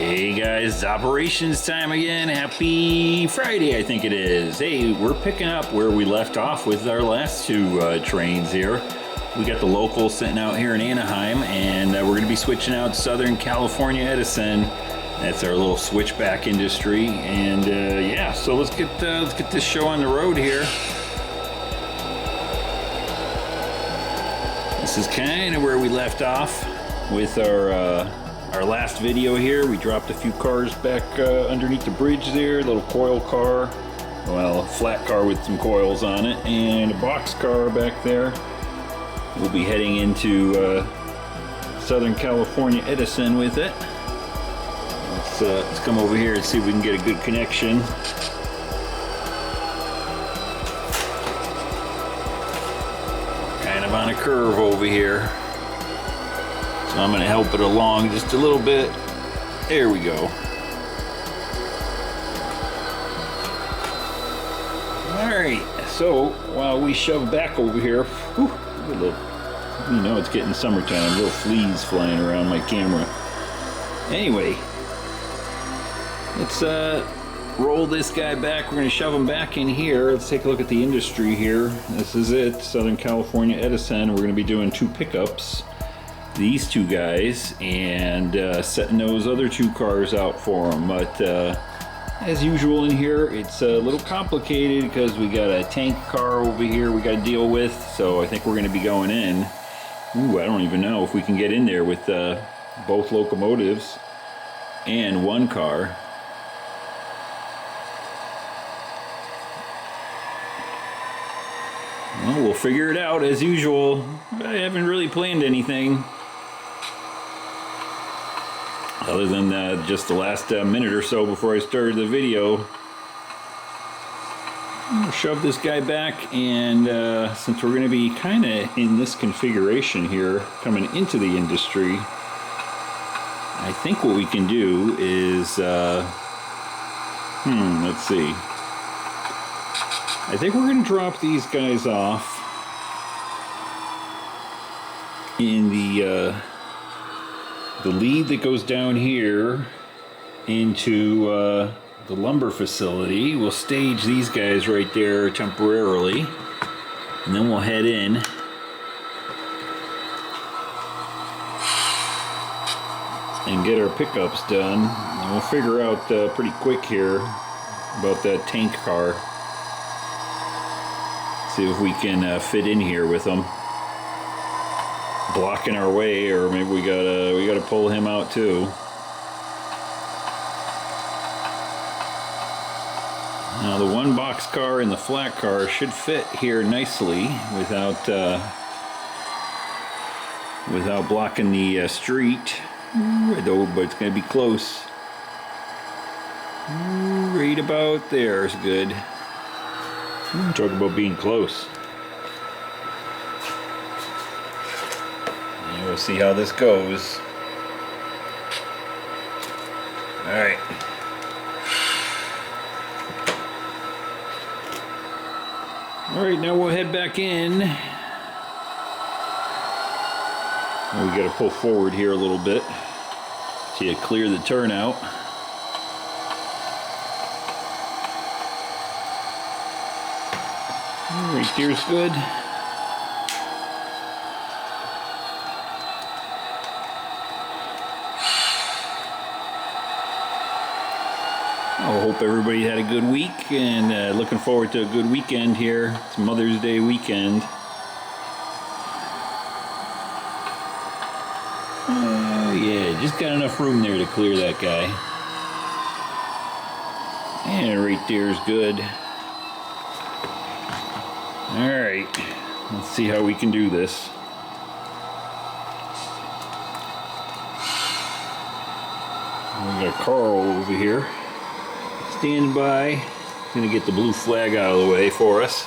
Hey guys, it's operations time again. Happy Friday, I think it is. Hey, we're picking up where we left off with our last two trains here. We got the locals sitting out here in Anaheim, and we're going to be switching out Southern California Edison. That's our little switchback industry, and yeah. So let's get this show on the road here. This is kind of where we left off with our last video here. We dropped a few cars back underneath the bridge there. A little coil car, well, a flat car with some coils on it, and a box car back there. We'll be heading into Southern California Edison with it. Let's come over here and see if we can get a good connection. Kind of on a curve over here. So I'm going to help it along just a little bit. There we go. Alright, so while we shove back over here, whew, you know it's getting summertime, little fleas flying around my camera. Anyway, let's roll this guy back. We're going to shove him back in here. Let's take a look at the industry here. This is it, Southern California Edison. We're going to be doing two pickups. These two guys, and setting those other two cars out for them. But as usual in here, it's a little complicated because we got a tank car over here we got to deal with. So I think we're going to be going in. Ooh, I don't even know if we can get in there with both locomotives and one car. Well, we'll figure it out as usual. I haven't really planned anything other than just the last minute or so before I started the video. I'll shove this guy back, and since we're going to be kind of in this configuration here coming into the industry, I think what we can do is let's see. I think we're going to drop these guys off in the lead that goes down here into the lumber facility. We'll stage these guys right there temporarily, and then we'll head in and get our pickups done. And we'll figure out pretty quick here about that tank car. See if we can fit in here with them, blocking our way, or maybe we gotta pull him out too. Now the one box car and the flat car should fit here nicely without blocking the street. Though, but it's gonna be close. Right about there is good. Talk about being close. And we'll see how this goes. Alright. Alright, now we'll head back in. We gotta pull forward here a little bit to clear the turnout. Right there's good. I hope everybody had a good week, and looking forward to a good weekend here. It's Mother's Day weekend. Yeah, just got enough room there to clear that guy. And right there's good. Alright, let's see how we can do this. We got Carl over here, standing by. Gonna get the blue flag out of the way for us.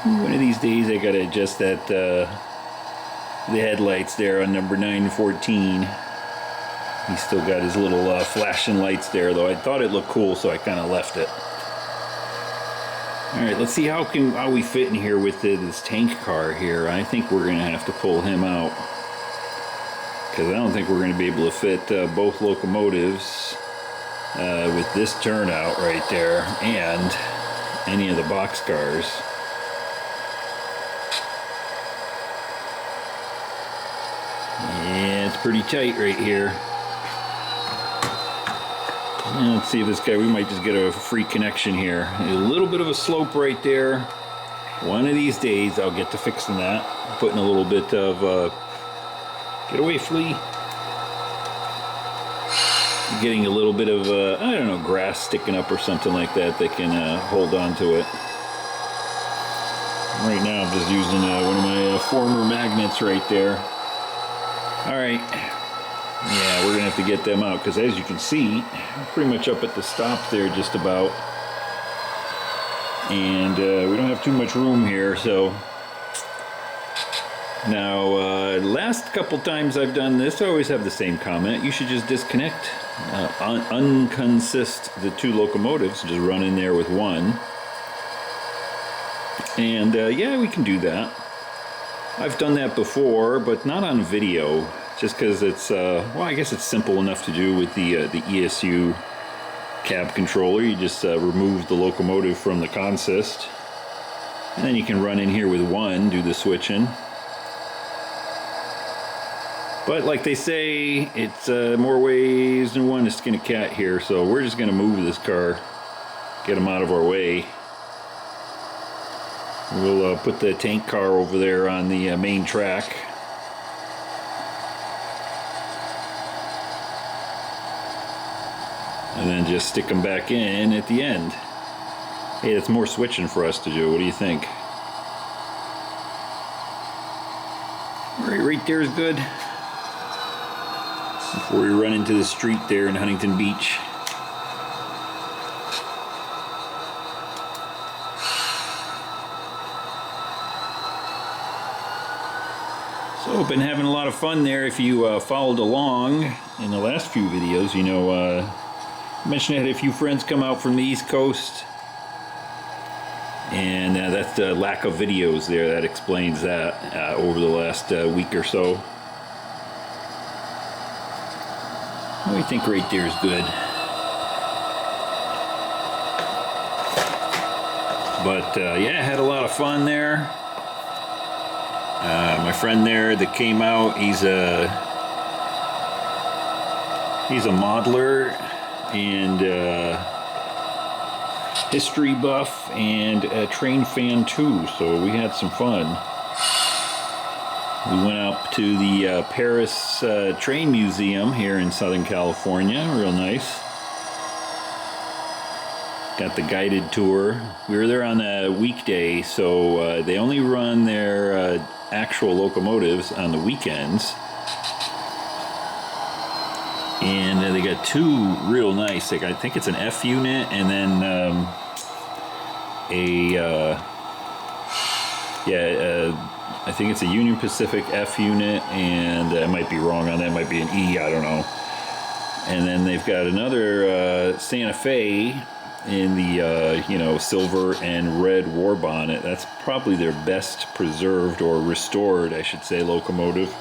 One of these days I gotta adjust that the headlights there on number 914. He's still got his little flashing lights there, though I thought it looked cool, so I kind of left it. All right, let's see how we fit in here with this tank car here. I think we're gonna have to pull him out because I don't think we're gonna be able to fit both locomotives with this turnout right there and any of the box cars. Yeah, it's pretty tight right here. Let's see if this guy, we might just get a free connection here. A little bit of a slope right there. One of these days I'll get to fixing that. Putting a little bit of, get away, flea. Getting a little bit of, I don't know, grass sticking up or something like that that can hold on to it. Right now I'm just using one of my former magnets right there. Alright. Yeah, we're gonna have to get them out because, as you can see, pretty much up at the stop there just about, and we don't have too much room here. So now last couple times I've done this, I always have the same comment: you should just disconnect, unconsist the two locomotives, just run in there with one. And yeah, we can do that. I've done that before, but not on video. Just because it's, well, I guess it's simple enough to do with the ESU cab controller. You just remove the locomotive from the consist, and then you can run in here with one, do the switching. But like they say, it's more ways than one to skin a cat here, so we're just going to move this car, get them out of our way. We'll put the tank car over there on the main track. And then just stick them back in at the end. Hey, that's more switching for us to do. What do you think? Right there is good. Before we run into the street there in Huntington Beach. So, been having a lot of fun there. If you followed along in the last few videos, you know, I mentioned I had a few friends come out from the East Coast, and that's the lack of videos there. That explains that over the last week or so. What do you think right there is good? But yeah, I had a lot of fun there. My friend there that came out, he's a modeler and history buff and a train fan too, so we had some fun. We went up to the Paris Train Museum here in Southern California. Real nice. Got the guided tour. We were there on a weekday, so they only run their actual locomotives on the weekends. And they got two real nice, like I think it's an F unit and then I think it's a Union Pacific F unit, and I might be wrong on that, it might be an E, I don't know. And then they've got another Santa Fe in the you know, silver and red war bonnet. That's probably their best preserved, or restored I should say, locomotive.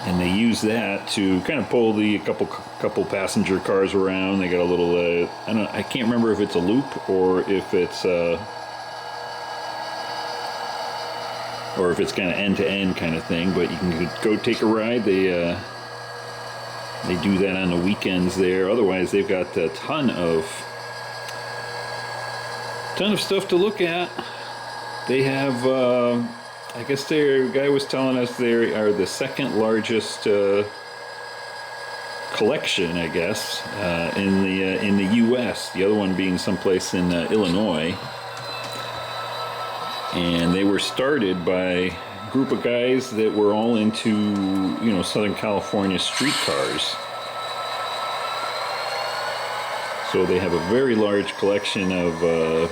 And they use that to kind of pull the couple passenger cars around. They got a little I can't remember if it's a loop or if it's kind of end-to-end kind of thing, but you can go take a ride. They do that on the weekends there. Otherwise, they've got a ton of stuff to look at. They have, I guess their guy was telling us they are the second largest collection, I guess, in the U.S. The other one being someplace in Illinois. And they were started by a group of guys that were all into, you know, Southern California streetcars. So they have a very large collection of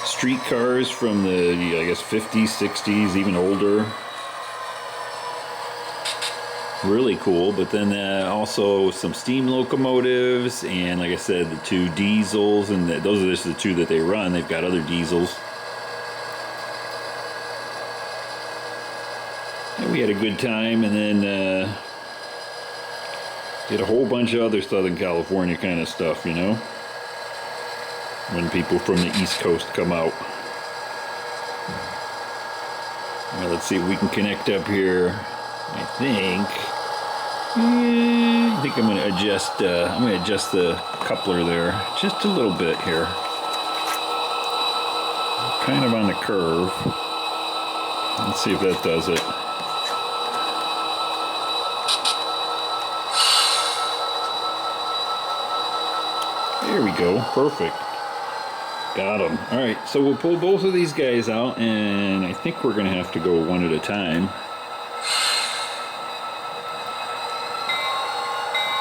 streetcars from the, I guess, 50s, 60s, even older. really cool. But then also some steam locomotives, and like I said, the 2 diesels, and those are just the 2 that they run. They've got other diesels. And we had a good time, and then did a whole bunch of other Southern California kind of stuff, you know, when people from the East Coast come out. Well, let's see if we can connect up here. I think I'm going to adjust. I'm going to adjust the coupler there just a little bit here. Kind of on the curve. Let's see if that does it. There we go. Perfect. Got them. All right, so we'll pull both of these guys out, and I think we're going to have to go one at a time.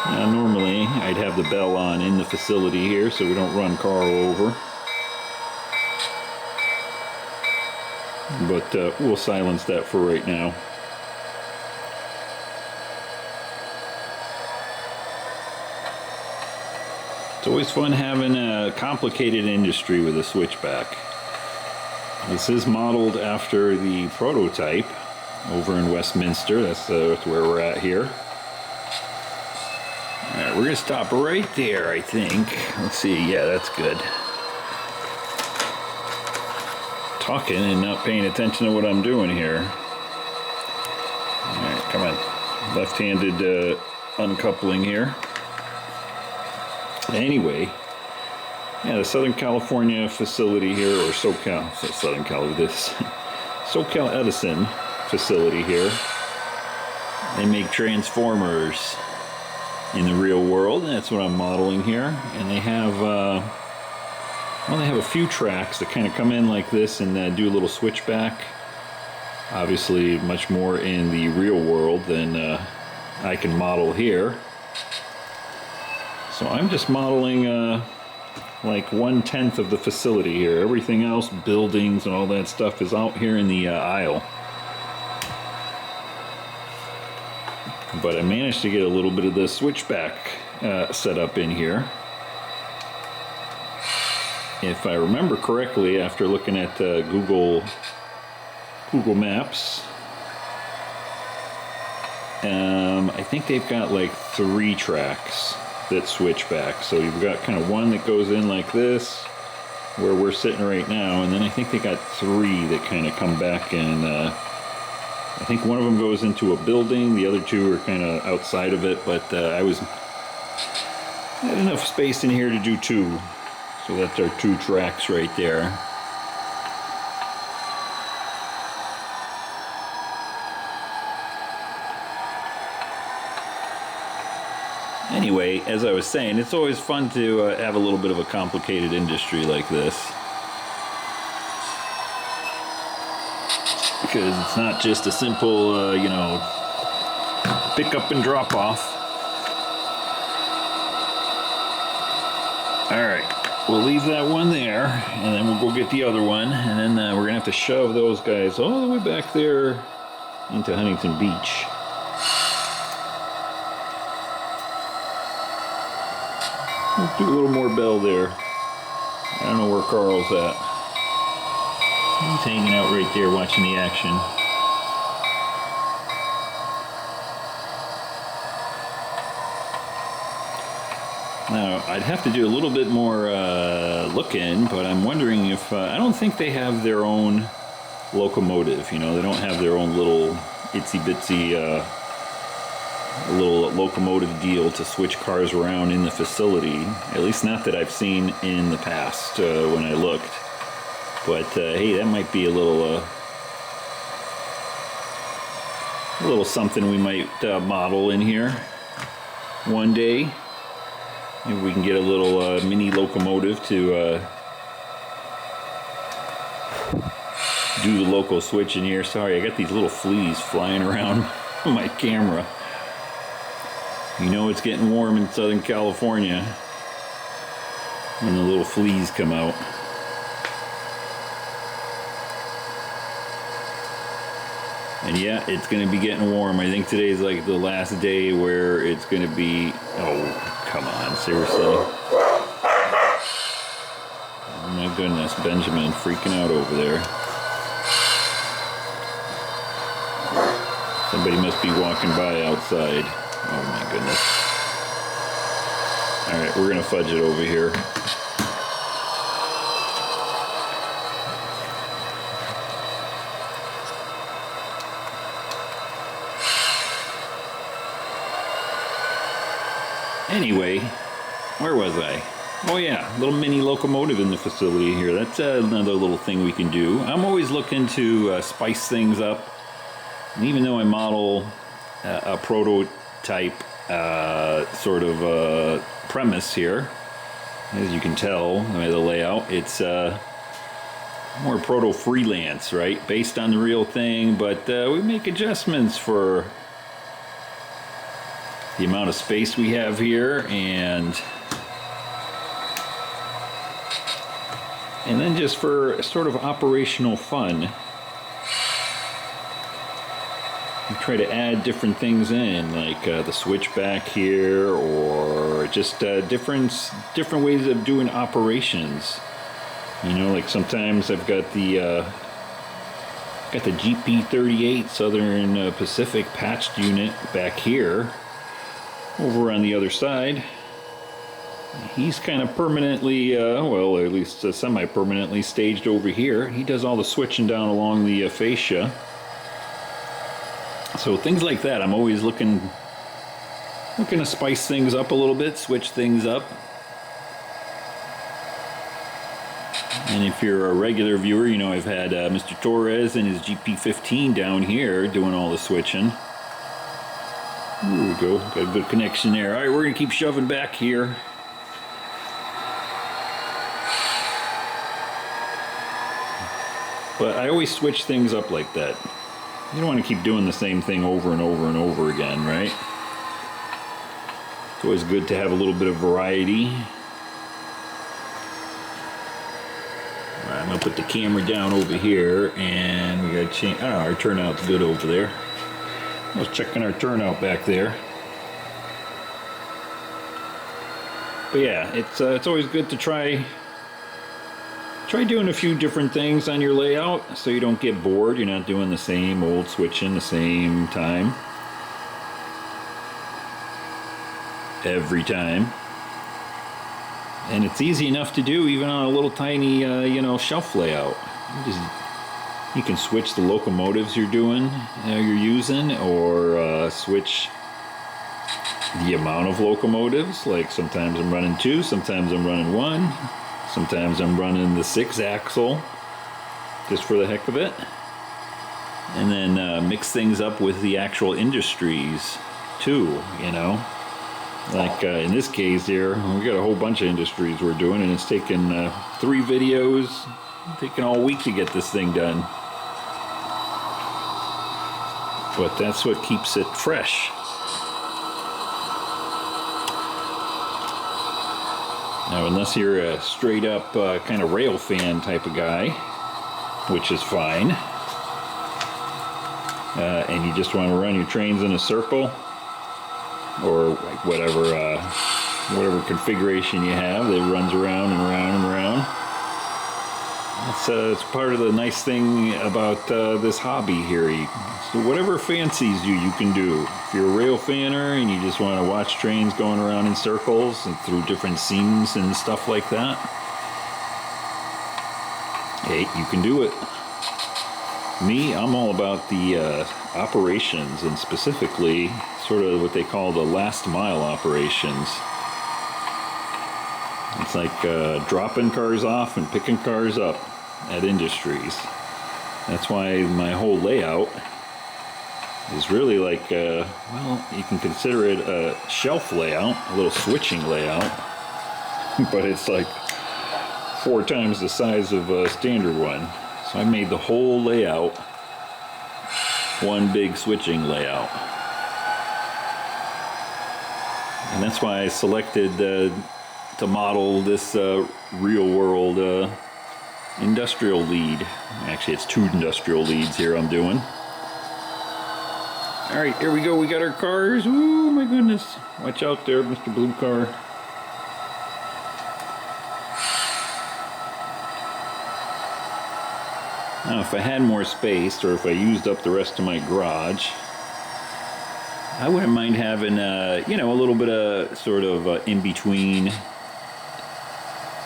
Now, normally, I'd have the bell on in the facility here so we don't run Carl over. But we'll silence that for right now. It's always fun having a complicated industry with a switchback. This is modeled after the prototype over in Westminster. That's where we're at here. Alright, we're going to stop right there, I think. Let's see. Yeah, that's good. Talking and not paying attention to what I'm doing here. Alright, come on. Left-handed uncoupling here. Anyway, yeah, the Southern California facility here, or SoCal, so Southern Cal, this SoCal Edison facility here. They make transformers in the real world, and that's what I'm modeling here. And they have, well, they have a few tracks that kind of come in like this and do a little switchback. Obviously, much more in the real world than I can model here. So I'm just modeling like 1/10 of the facility here. Everything else, buildings and all that stuff, is out here in the aisle. But I managed to get a little bit of the switchback set up in here. If I remember correctly, after looking at Google Maps, I think they've got like 3 tracks that switch back. So you've got kind of one that goes in like this, where we're sitting right now, and then I think they got 3 that kind of come back, and I think one of them goes into a building, the other 2 are kind of outside of it, but I had enough space in here to do 2, so that's our 2 tracks right there. Anyway, as I was saying, it's always fun to have a little bit of a complicated industry like this. Because it's not just a simple, you know, pick up and drop off. Alright, we'll leave that one there, and then we'll go get the other one, and then we're going to have to shove those guys all the way back there into Huntington Beach. Let's do a little more bell there. I don't know where Carl's at. He's hanging out right there watching the action. Now, I'd have to do a little bit more looking, but I'm wondering if... I don't think they have their own locomotive, you know. They don't have their own little itsy-bitsy... little locomotive deal to switch cars around in the facility, at least not that I've seen in the past when I looked. But hey, that might be a little something we might model in here one day. Maybe we can get a little mini locomotive to do the local switch in here. Sorry, I got these little fleas flying around my camera. You know it's getting warm in Southern California when the little fleas come out. And yeah, it's going to be getting warm. I think today's like the last day where it's going to be... Oh, come on, seriously. Oh my goodness, Benjamin freaking out over there. Somebody must be walking by outside. Oh my goodness. Alright, we're going to fudge it over here. Anyway, where was I? Oh yeah, little mini locomotive in the facility here. That's another little thing we can do. I'm always looking to spice things up. And even though I model a prototype sort of premise here, as you can tell by the layout, it's more proto freelance, right? Based on the real thing, but we make adjustments for the amount of space we have here, and then just for sort of operational fun, we try to add different things in, like the switchback here, or just different ways of doing operations. You know, like sometimes I've got the GP38 Southern Pacific patched unit back here. Over on the other side, he's kind of permanently, well, at least semi-permanently staged over here. He does all the switching down along the fascia. So things like that, I'm always looking to spice things up a little bit, switch things up. And if you're a regular viewer, you know I've had Mr. Torres and his GP15 down here doing all the switching. There we go, got a good connection there. Alright, we're going to keep shoving back here. But I always switch things up like that. You don't want to keep doing the same thing over and over and over again, right? It's always good to have a little bit of variety. Alright, I'm going to put the camera down over here, and we got to change... Oh, our turnout's good over there. I was checking our turnout back there. But yeah, it's always good to try doing a few different things on your layout so you don't get bored. You're not doing the same old switching the same time every time. And it's easy enough to do even on a little tiny you know, shelf layout. You can switch the locomotives you're using, or switch the amount of locomotives. Like sometimes I'm running 2, sometimes I'm running 1, sometimes I'm running the 6-axle, just for the heck of it. And then mix things up with the actual industries too, you know. Like in this case here, we got a whole bunch of industries we're doing, and it's taken 3 videos, taken all week to get this thing done. But that's what keeps it fresh. Now, unless you're a straight up kind of rail fan type of guy, which is fine, and you just want to run your trains in a circle, or like whatever configuration you have that runs around and around and around. It's part of the nice thing about this hobby here. So whatever fancies you can do. If you're a rail fanner and you just want to watch trains going around in circles and through different scenes and stuff like that, hey, you can do it. Me, I'm all about the operations, and specifically sort of what they call the last mile operations. It's like dropping cars off and picking cars up at industries. That's why my whole layout is really like, well, you can consider it a shelf layout, a little switching layout, but it's like 4 times the size of a standard one. So I made the whole layout one big switching layout. And that's why I selected to model this real world industrial lead. Actually, it's 2 industrial leads here I'm doing. All right, here we go. We got our cars. Oh my goodness. Watch out there, Mr. Blue Car. Now, if I had more space, or if I used up the rest of my garage, I wouldn't mind having, you know, a little bit of sort of in-between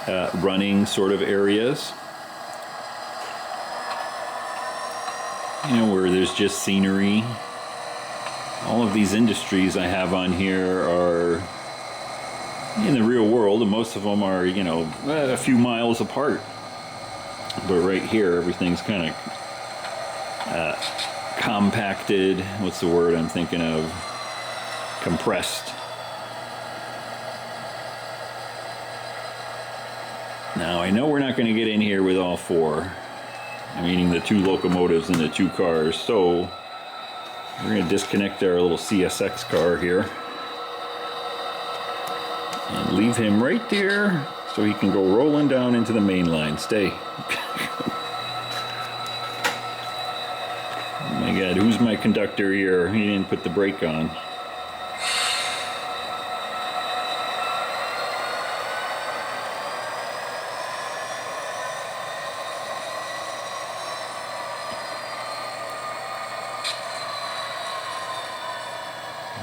running sort of areas. You know, where there's just scenery. All of these industries I have on here are in the real world, and most of them are, you know, a few miles apart. But right here, everything's kind of compacted. What's the word I'm thinking of? Compressed. Now, I know we're not going to get in here with all four, meaning the two locomotives and the two cars, so we're going to disconnect our little CSX car here and leave him right there so he can go rolling down into the main line. Stay. Oh my God, who's my conductor here? He didn't put the brake on.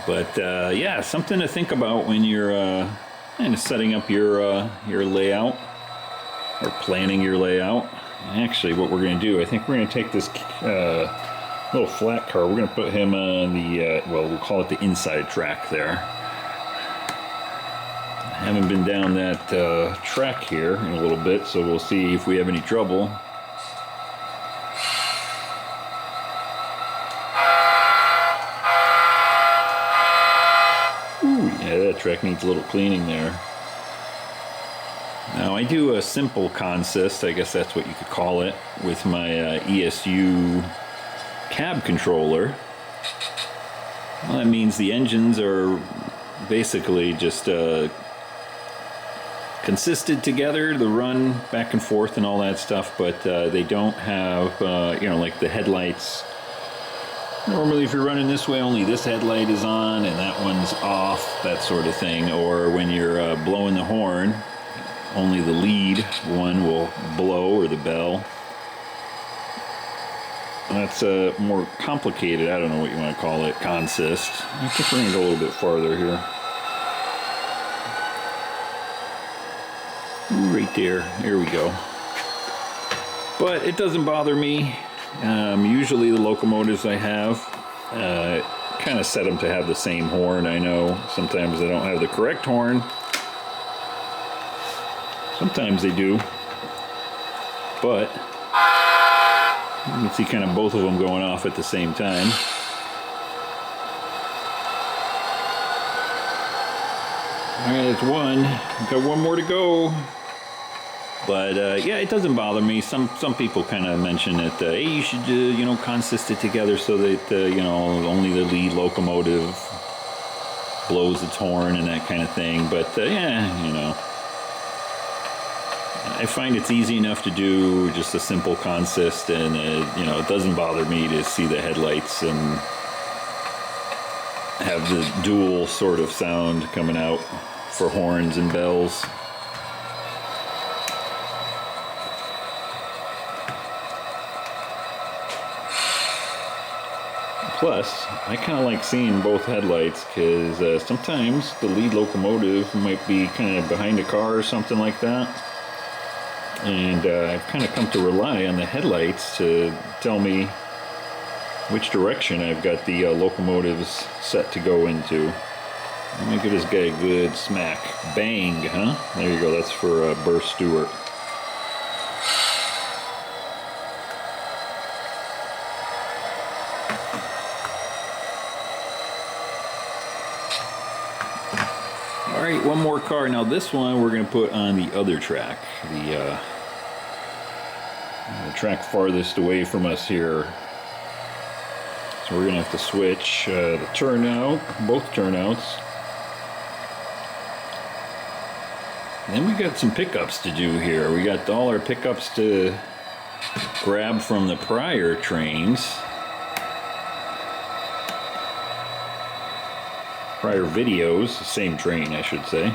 But yeah, something to think about when you're kind of setting up your layout or planning your layout. And actually, what we're going to do, I think we're going to take this little flat car. We're going to put him on the well, we'll call it the inside track there. I haven't been down that track here in a little bit, so we'll see if we have any trouble. Track needs a little cleaning there. Now I do a simple consist, I guess that's what you could call it, with my ESU cab controller. Well, that means the engines are basically just consisted together to run back and forth and all that stuff, but they don't have, you know, like the headlights. Normally, if you're running this way, only this headlight is on and that one's off, that sort of thing. Or when you're blowing the horn, only the lead one will blow, or the bell. That's more complicated, I don't know what you want to call it, consist. I think we're going to go a little bit farther here. Right there, here we go. But it doesn't bother me. Usually the locomotives I have kind of set them to have the same horn. I know sometimes they don't have the correct horn. Sometimes they do. But you can see kind of both of them going off at the same time. Alright, that's one. We've got one more to go. But yeah, it doesn't bother me. Some people kind of mention that hey, you should you know, consist it together so that you know, only the lead locomotive blows its horn and that kind of thing. But yeah, you know, I find it's easy enough to do just a simple consist, and you know, it doesn't bother me to see the headlights and have the dual sort of sound coming out for horns and bells. Plus, I kind of like seeing both headlights, because sometimes the lead locomotive might be kind of behind a car or something like that. And I've kind of come to rely on the headlights to tell me which direction I've got the locomotives set to go into. Let me give this guy a good smack. Bang, huh? There you go, that's for Burr Stewart. Alright, one more car. Now this one we're going to put on the other track. The track farthest away from us here. So we're going to have to switch the turnout, both turnouts. And then we got some pickups to do here. We got all our pickups to grab from the prior trains. prior videos. Same train, I should say.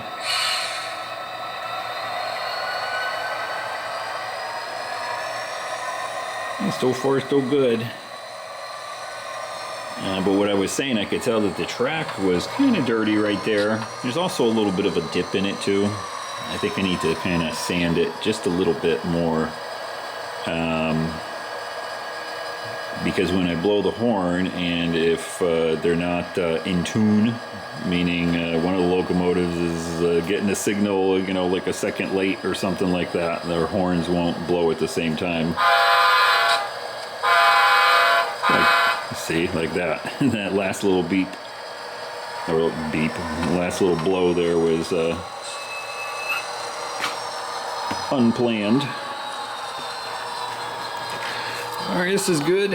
And so far, so good. But what I was saying, I could tell that the track was kind of dirty right there. There's also a little bit of a dip in it too. I think I need to kind of sand it just a little bit more. Because when I blow the horn, and if they're not in tune, meaning one of the locomotives is getting a signal, you know, like a second late or something like that, their horns won't blow at the same time. Like, see, like that. That last little beep, or beep, the last little blow there was unplanned. Alright, this is good.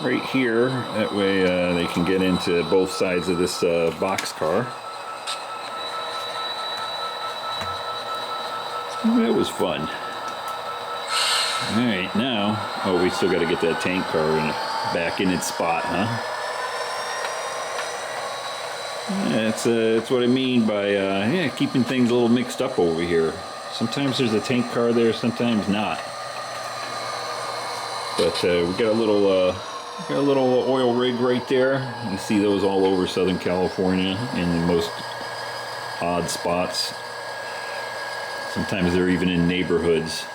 Right here, that way they can get into both sides of this box car. That was fun. Alright, now, oh, we still got to get that tank car back in its spot, huh? That's what I mean by yeah, keeping things a little mixed up over here. Sometimes there's a tank car there, sometimes not. But we got a little oil rig right there. You see those all over Southern California in the most odd spots. Sometimes they're even in neighborhoods.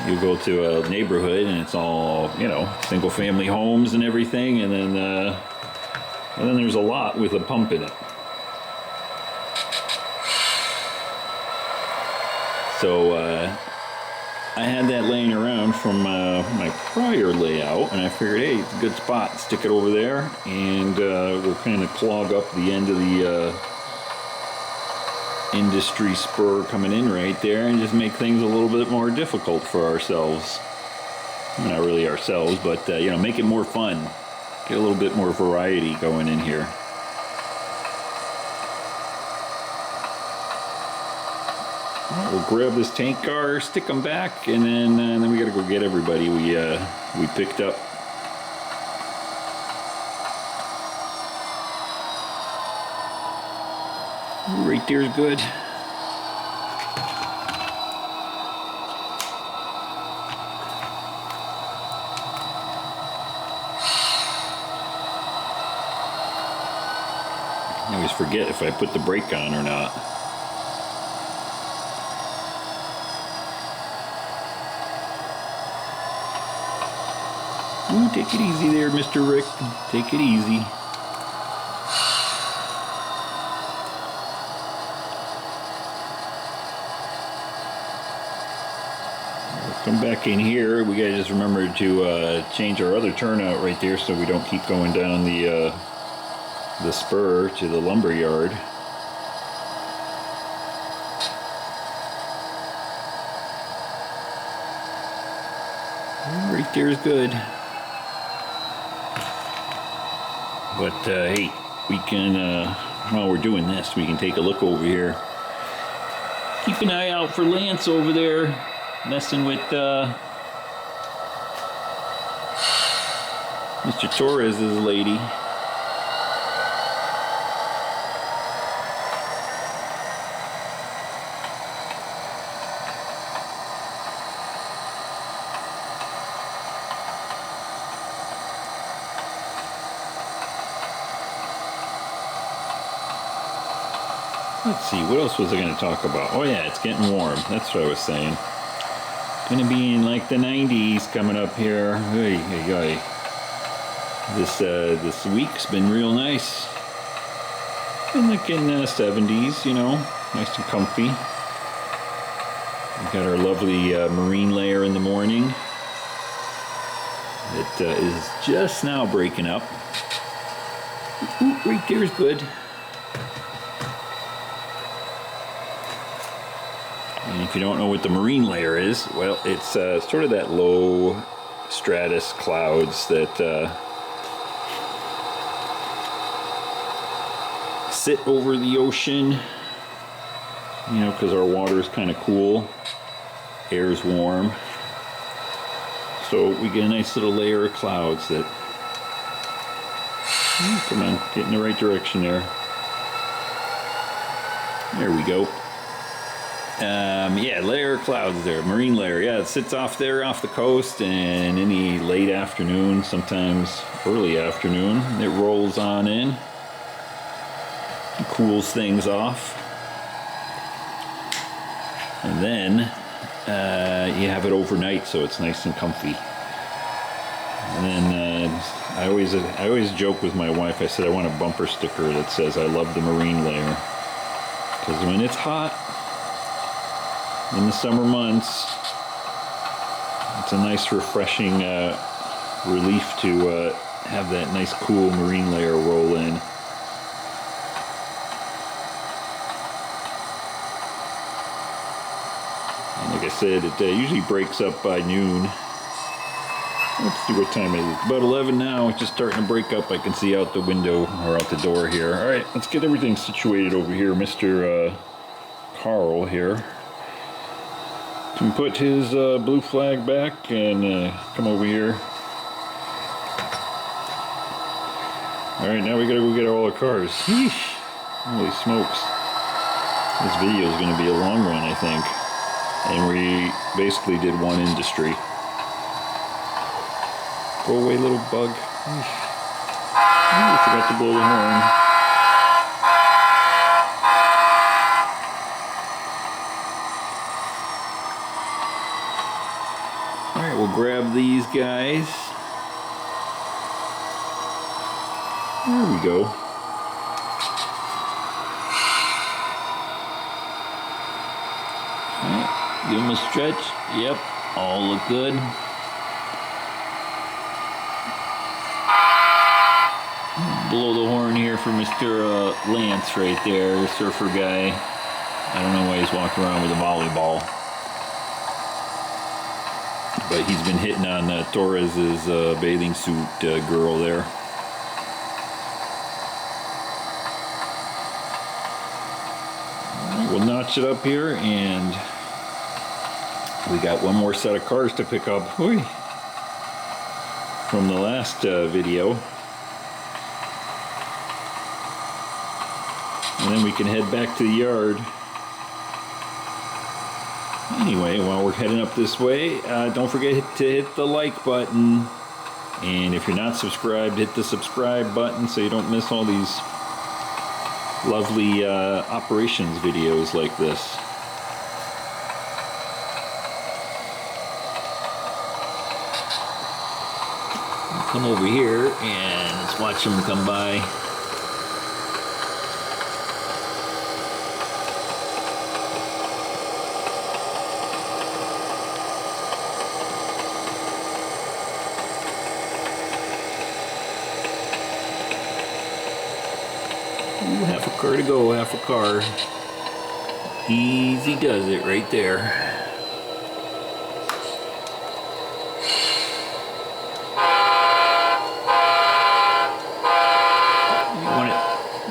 You go to a neighborhood and it's all, you know, single family homes and everything, and then there's a lot with a pump in it. So I had that laying around from my prior layout, and I figured, hey, it's a good spot. Stick it over there, and we'll kind of clog up the end of the industry spur coming in right there, and just make things a little bit more difficult for ourselves. Not really ourselves, but you know, make it more fun. Get a little bit more variety going in here. We'll grab this tank car, stick them back, and then we gotta go get everybody we picked up. Right there's good. I always forget if I put the brake on or not. Ooh, take it easy there, Mr. Rick. Take it easy. We'll come back in here. We gotta just remember to change our other turnout right there so we don't keep going down the spur to the lumber yard. Right there's good. But hey, we can, while we're doing this, we can take a look over here. Keep an eye out for Lance over there, messing with Mr. Torres' lady. Let's see, what else was I going to talk about? Oh yeah, it's getting warm. That's what I was saying. Going to be in like the 90s coming up here. Hey, hey, hey. This week's been real nice. Been like in the 70s, you know, nice and comfy. We've got our lovely marine layer in the morning. It is just now breaking up. Ooh, right there's good. And if you don't know what the marine layer is, well, it's sort of that low stratus clouds that sit over the ocean, you know, because our water is kind of cool, air's warm. So we get a nice little layer of clouds that Come on, get in the right direction there. There we go. Yeah, layer of clouds there, marine layer. Yeah, it sits off there off the coast, and any late afternoon, sometimes early afternoon, it rolls on in, cools things off, and then you have it overnight, so it's nice and comfy. And then I always joke with my wife. I said I want a bumper sticker that says "I love the marine layer," because when it's hot in the summer months, it's a nice refreshing relief to have that nice cool marine layer roll in. And like I said, it usually breaks up by noon. Let's see what time it is. About 11 now. It's just starting to break up. I can see out the window or out the door here. All right, let's get everything situated over here. Mr. Carl here can put his blue flag back and come over here. All right, now we gotta go get all our cars. Yeesh. Holy smokes. This video is gonna be a long one, I think. And we basically did one industry. Go away, little bug. Ooh, I forgot to blow the horn. Alright, we'll grab these guys. There we go. Alright, give them a stretch. Yep, all look good. Blow the horn here for Mr. Lance right there, surfer guy. I don't know why he's walking around with a volleyball. But he's been hitting on Torres's bathing suit girl there. Alright, we'll notch it up here, and we got one more set of cars to pick up. Oy. From the last video. And then we can head back to the yard. Anyway, while we're heading up this way, don't forget to hit the like button. And if you're not subscribed, hit the subscribe button so you don't miss all these lovely operations videos like this. Come over here and let's watch them come by. Ooh, half a car to go, half a car. Easy does it right there.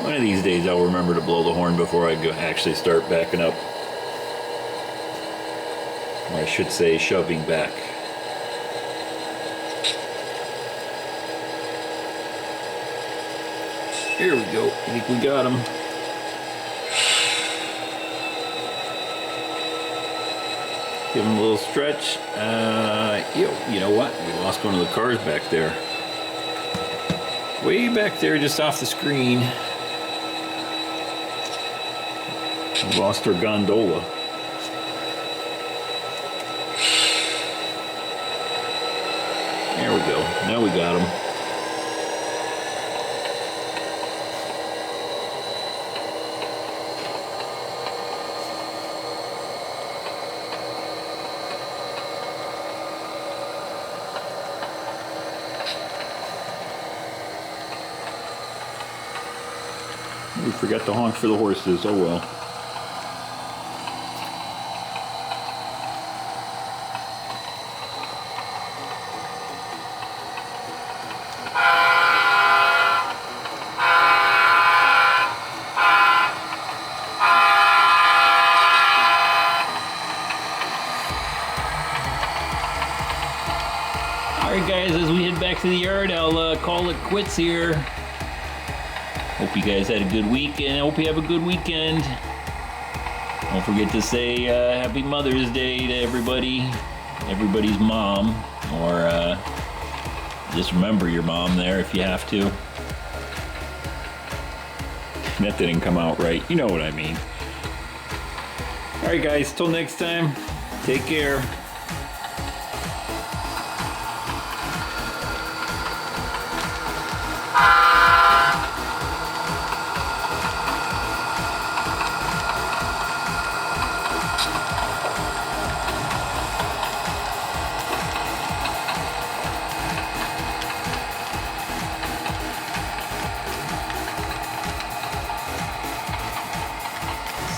One of these days I'll remember to blow the horn before I actually start backing up. Or I should say shoving back. Here we go. I think we got him. Give him a little stretch. You know what? We lost one of the cars back there. Way back there, just off the screen. We lost our gondola. There we go. Now we got him. We forgot to honk for the horses, oh well. Alright guys, as we head back to the yard, I'll call it quits here. Hope you guys had a good week, and I hope you have a good weekend. Don't forget to say Happy Mother's Day to everybody's mom, or just remember your mom there if you have to. That didn't come out right. You know what I mean. Alright guys, till next time, take care.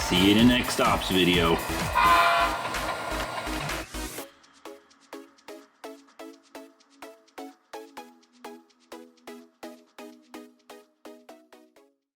See you in the next ops video.